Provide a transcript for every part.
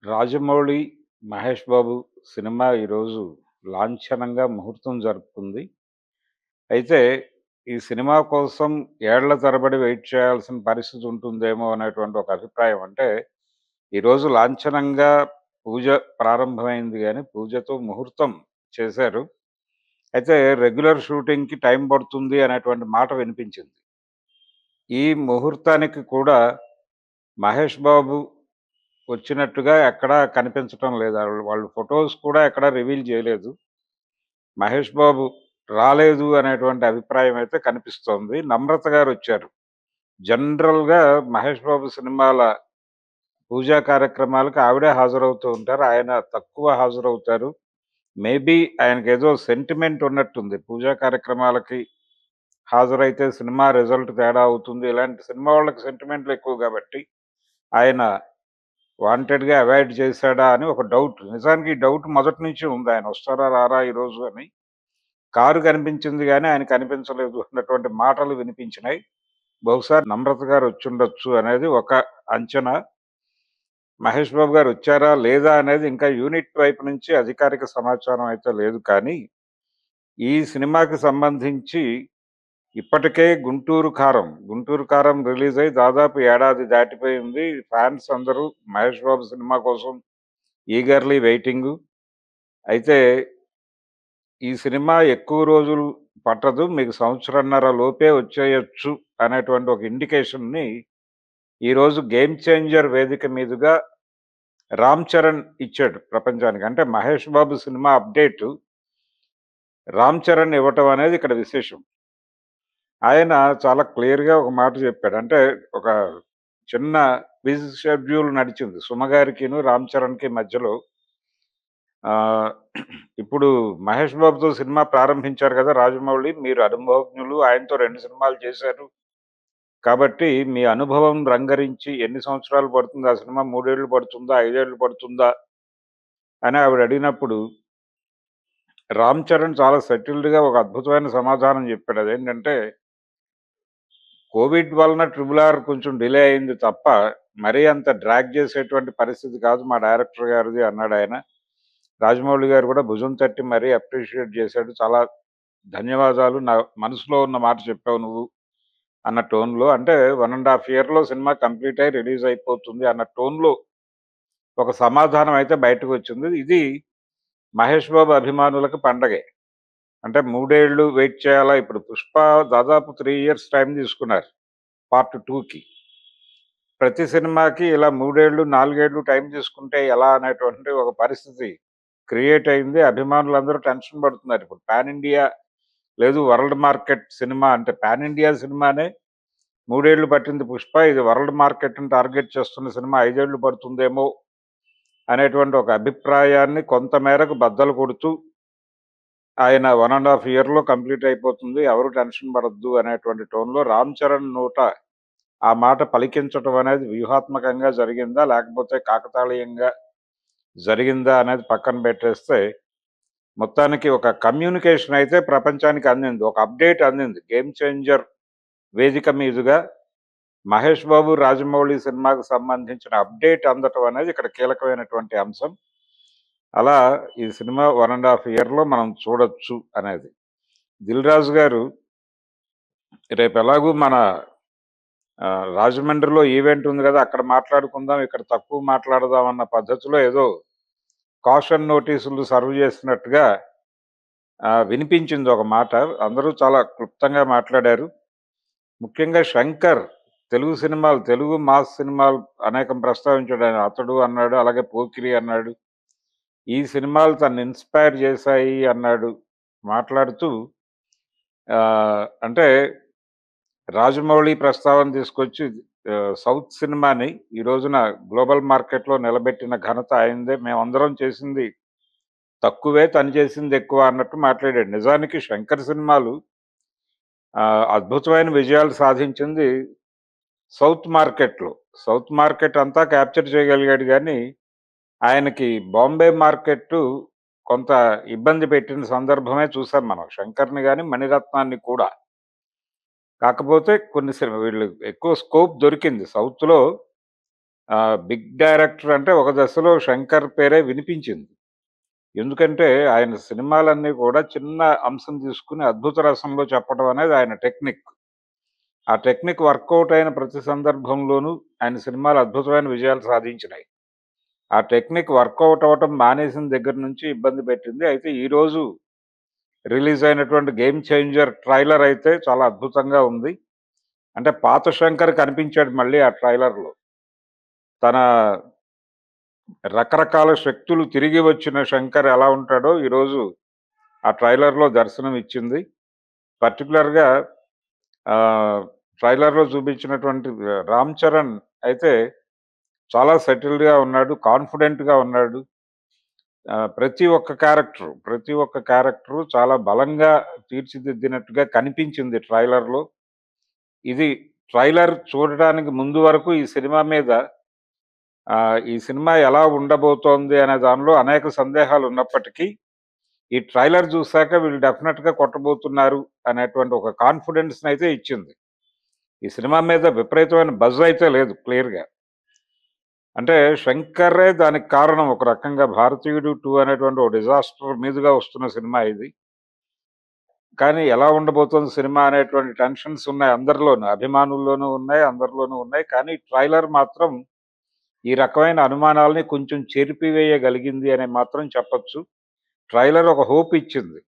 Rajamouli, Mahesh Babu cinema ఈరోజు లాంఛనంగా ముహూర్తం జరుపుకుంది. అయితే ఈ సినిమా కోసం ఏళ్ల తరబడి వెయిట్ చేయాల్సిన పరిస్థితి ఉంటుందేమో అనేటువంటి ఒక అభిప్రాయం. అంటే ఈరోజు లాంఛనంగా పూజ ప్రారంభమైంది గానీ, పూజతో ముహూర్తం చేశారు. అయితే రెగ్యులర్ షూటింగ్‌కి టైం పడుతుంది అనేటువంటి మాట వినిపించింది. ఈ ముహూర్తానికి కూడా మహేష్ బాబు వచ్చినట్టుగా ఎక్కడా కనిపించటం లేదు. వాళ్ళు ఫోటోస్ కూడా ఎక్కడ రివీల్ చేయలేదు. మహేష్ బాబు రాలేదు అనేటువంటి అభిప్రాయం అయితే కనిపిస్తోంది. నమ్రత గారొచ్చారు. జనరల్‌గా మహేష్ బాబు సినిమాల పూజా కార్యక్రమాలకు ఆవిడే హాజరవుతూ ఉంటారు. ఆయన తక్కువ హాజరవుతారు. మేబీ ఆయనకేదో సెంటిమెంట్ ఉన్నట్టుంది. పూజా కార్యక్రమాలకి హాజరైతే సినిమా రిజల్ట్ తేడా అవుతుంది. ఇలాంటి సినిమా వాళ్ళకి సెంటిమెంట్లు ఎక్కువ గాబట్టి, ఆయన వాంటెడ్‌గా అవాయిడ్ చేశాడా అని ఒక డౌట్. నిజానికి ఈ డౌట్ మొదటి నుంచి ఉంది. ఆయన వస్తారా? రారా ఈరోజు అని. కారు కనిపించింది గానీ, ఆయన కనిపించలేదు అన్నటువంటి మాటలు వినిపించినాయి. బహుశా నమ్రత గారు వచ్చుండొచ్చు అనేది ఒక అంచనా. మహేష్ బాబు గారు వచ్చారా? లేదా? అనేది ఇంకా యూనిట్ వైపు నుంచి అధికారిక సమాచారం అయితే లేదు కానీ, ఈ సినిమాకి సంబంధించి ఇప్పటికే 'గుంటూరు కారం' రిలీజ్ అయ్యి దాదాపు ఏడాది దాటిపోయింది. ఫ్యాన్స్ అందరూ మహేష్ బాబు సినిమా కోసం ఈగర్‌లీ వెయిటింగు. అయితే ఈ సినిమా ఎక్కువ రోజులు పట్టదు. మీకు సంవత్సరన్నర లోపే వచ్చేయొచ్చు అనేటువంటి ఒక ఇండికేషన్‌ని ఈరోజు 'గేమ్ చేంజర్' వేదిక మీదుగా రామ్ చరణ్ ఇచ్చాడు ప్రపంచానికి. అంటే మహేష్ బాబు సినిమా అప్డేటు రామ్ చరణ్ ఇవ్వటం అనేది ఇక్కడ విశేషం. ఆయన చాలా క్లియర్‌గా ఒక మాట చెప్పాడు. అంటే ఒక చిన్న క్విజ్ షెడ్యూల్ నడిచింది. సుమ గారికిను, రామ్ చరణ్‌కి మధ్యలో. ఆహ్, ఇప్పుడు మహేష్ బాబుతో సినిమా ప్రారంభించారు కదా! రాజమౌళి. మీరు అనుభవజ్ఞులు. ఆయనతో 2 సినిమాలు చేశారు. కాబట్టి మీ అనుభవం రంగరించి ఎన్ని సంవత్సరాలు పడుతుంది? ఆ సినిమా 3 ఏళ్ళు పడుతుందా? 5 ఏళ్ళు పడుతుందా? అని ఆవిడ అడిగినప్పుడు, రామ్ చరణ్ చాలా సెటిల్డ్‌గా ఒక అద్భుతమైన సమాధానం చెప్పాడు. అదేంటంటే, కోవిడ్ వలన 'ట్రిపుల్ ఆర్' కొంచెం డిలే అయింది తప్ప, మరీ అంత డ్రాగ్ చేసేటువంటి పరిస్థితి కాదు మా డైరెక్టర్ గారిది అన్నాడాయన. రాజమౌళి గారు కూడా భుజం తట్టి మరీ అప్రిషియేట్ చేశాడు. చాలా ధన్యవాదాలు. నా మనసులో ఉన్న మాట చెప్పావు నువ్వు అన్న టోన్‌లో. అంటే 1 ½ ఇయర్‌లో సినిమా కంప్లీట్ అయ్యి రిలీజ్ అయిపోతుంది అన్న టోన్‌లో ఒక సమాధానం అయితే బయటకొచ్చింది. ఇది మహేష్ బాబు అభిమానులకు పండగే. అంటే 3 ఏళ్ళు వెయిట్ చేయాలా? ఇప్పుడు 'పుష్ప' దాదాపు 3 ఇయర్స్ టైమ్ తీసుకున్నారు పార్ట్ 2కి. ప్రతి సినిమాకి ఇలా 3 ఏళ్ళు, 4 ఏళ్ళు టైమ్ తీసుకుంటే ఎలా అనేటువంటి ఒక పరిస్థితి క్రియేట్ అయింది. అభిమానులందరూ టెన్షన్ పడుతున్నారు. ఇప్పుడు పాన్ ఇండియా లేదు వరల్డ్ మార్కెట్ సినిమా అంటే పాన్ ఇండియా సినిమానే 3 ఏళ్ళు పట్టింది 'పుష్ప'. ఇది వరల్డ్ మార్కెట్‌ని టార్గెట్ చేస్తున్న సినిమా 5 ఏళ్ళు పడుతుందేమో అనేటువంటి ఒక అభిప్రాయాన్ని కొంత మేరకు బద్దలు కొడుతూ ఆయన 1 ½ ఇయర్‌లో కంప్లీట్ అయిపోతుంది. ఎవరు టెన్షన్ పడొద్దు అనేటువంటి టోన్‌లో రామ్ చరణ్ నోట ఆ మాట పలికించటం అనేది వ్యూహాత్మకంగా జరిగిందా? లేకపోతే కాకతాళీయంగా జరిగిందా? అనేది పక్కన పెట్టేస్తే, మొత్తానికి ఒక కమ్యూనికేషన్ అయితే ప్రపంచానికి అందింది. ఒక అప్డేట్ అందింది. 'గేమ్ చేంజర్' వేదిక మీదుగా మహేష్ బాబు, రాజమౌళి సినిమాకు సంబంధించిన అప్డేట్ అందటం అనేది ఇక్కడ కీలకమైనటువంటి అంశం. అలా ఈ సినిమా 1 ½ ఇయర్‌లో మనం చూడొచ్చు అనేది. 'దిల్ రాజు' గారు రేపు ఎలాగూ మన రాజమండ్రిలో ఈవెంట్ ఉంది గదా! అక్కడ మాట్లాడుకుందాం, ఇక్కడ తక్కువ మాట్లాడదాం అన్న పద్ధతిలో ఏదో కాషన్ నోటీసులు సర్వ్ చేసినట్టుగా వినిపించింది ఒక మాట. అందరూ చాలా క్లుప్తంగా మాట్లాడారు. ముఖ్యంగా 'శంకర్' తెలుగు సినిమాలు, తెలుగు మాస్ సినిమాలు అనేకం ప్రస్తావించాడు ఆయన. 'అతడు' అన్నాడు, అలాగే 'పోకిరి' అన్నాడు. ఈ సినిమాలు తనని ఇన్‌స్పైర్ చేశాయి అన్నాడు. మాట్లాడుతూ అంటే రాజమౌళి ప్రస్తావన తీసుకొచ్చి సౌత్ సినిమాని ఈ రోజున గ్లోబల్ మార్కెట్‌లో నిలబెట్టిన ఘనత ఆయనదే. మేమందరం చేసింది తక్కువే, తను చేసింది ఎక్కువ అన్నట్టు మాట్లాడాడు. నిజానికి 'శంకర్' సినిమాలు అద్భుతమైన విజయాలు సాధించింది సౌత్ మార్కెట్‌లో. సౌత్ మార్కెట్ అంతా క్యాప్చర్ చేయగలిగాడు గానీ, ఆయనకి బాంబే మార్కెట్టు కొంత ఇబ్బంది పెట్టిన సందర్భమే చూసాం మనం. 'శంకర్‌ని' గాని, 'మణిరత్నాన్ని' కూడా. కాకపోతే కొన్ని వీళ్ళు ఎక్కువ స్కోప్ దొరికింది. సౌత్‌లో బిగ్ డైరెక్టర్ అంటే ఒక దశలో 'శంకర్' పేరే వినిపించింది. ఎందుకంటే ఆయన సినిమాలన్నీ కూడా చిన్న అంశం తీసుకొని అద్భుత రసంలో చెప్పడం అనేది ఆయన టెక్నిక్. ఆ టెక్నిక్ వర్కౌట్ అయిన ప్రతి సందర్భంలోనూ ఆయన సినిమాలు అద్భుతమైన విజయాలు సాధించినాయి. ఆ టెక్నిక్ వర్కౌట్ అవ్వటం మానేసిన దగ్గర నుంచి ఇబ్బంది పెట్టింది. అయితే ఈరోజు రిలీజ్ అయినటువంటి 'గేమ్ చేంజర్' ట్రైలర్ అయితే చాలా అద్భుతంగా ఉంది. అంటే పాత 'శంకర్' కనిపించాడు మళ్ళీ ఆ ట్రైలర్‌లో. తన రకరకాల శక్తులు తిరిగి వచ్చిన 'శంకర్' ఎలా ఉంటాడో ఈరోజు ఆ ట్రైలర్‌లో దర్శనం ఇచ్చింది. పర్టిక్యులర్‌గా ఆహ్, ట్రైలర్‌లో చూపించినటువంటి 'రామ్ చరణ్' అయితే చాలా సెటిల్డ్‌గా ఉన్నాడు. కాన్ఫిడెంట్‌గా ఉన్నాడు. ప్రతి ఒక్క క్యారెక్టరు చాలా బలంగా తీర్చిదిద్దినట్టుగా కనిపించింది ట్రైలర్‌లో. ఇది ట్రైలర్ చూడడానికి ముందు వరకు ఈ సినిమా ఎలా ఉండబోతోంది అనే దానిలో అనేక సందేహాలున్నప్పటికీ, ఈ ట్రైలర్ చూసాక వీళ్ళు డెఫినిట్‌గా కొట్టబోతున్నారు అనేటువంటి ఒక కాన్ఫిడెన్స్‌నయితే ఇచ్చింది. ఈ సినిమా మీద విపరీతమైన బజ్ అయితే లేదు క్లియర్‌గా. అంటే 'శంకరే' దానికి కారణం ఒక రకంగా. 'భారతీయుడు 2' అనేటువంటి ఒక డిజాస్టర్ మీదుగా వస్తున్న సినిమా ఇది. కానీ ఎలా ఉండబోతోంది సినిమా అనేటువంటి టెన్షన్స్ ఉన్నాయి అందరిలోను. అభిమానుల్లోనూ ఉన్నాయి, అందరిలోనూ ఉన్నాయి. కానీ ట్రైలర్ మాత్రం ఈ రకమైన అనుమానాల్ని కొంచెం చెరిపివేయగలిగింది అని మాత్రం చెప్పొచ్చు. ట్రైలర్ ఒక హోప్ ఇచ్చింది.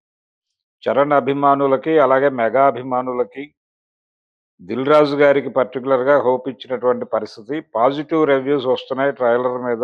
చరణ్ అభిమానులకి, అలాగే మెగా అభిమానులకి, 'దిల్ రాజు' గారికి పర్టిక్యులర్‌గా హోప్ ఇచ్చినటువంటి పరిస్థితి. పాజిటివ్ రివ్యూస్ వస్తున్నాయి ట్రైలర్ మీద.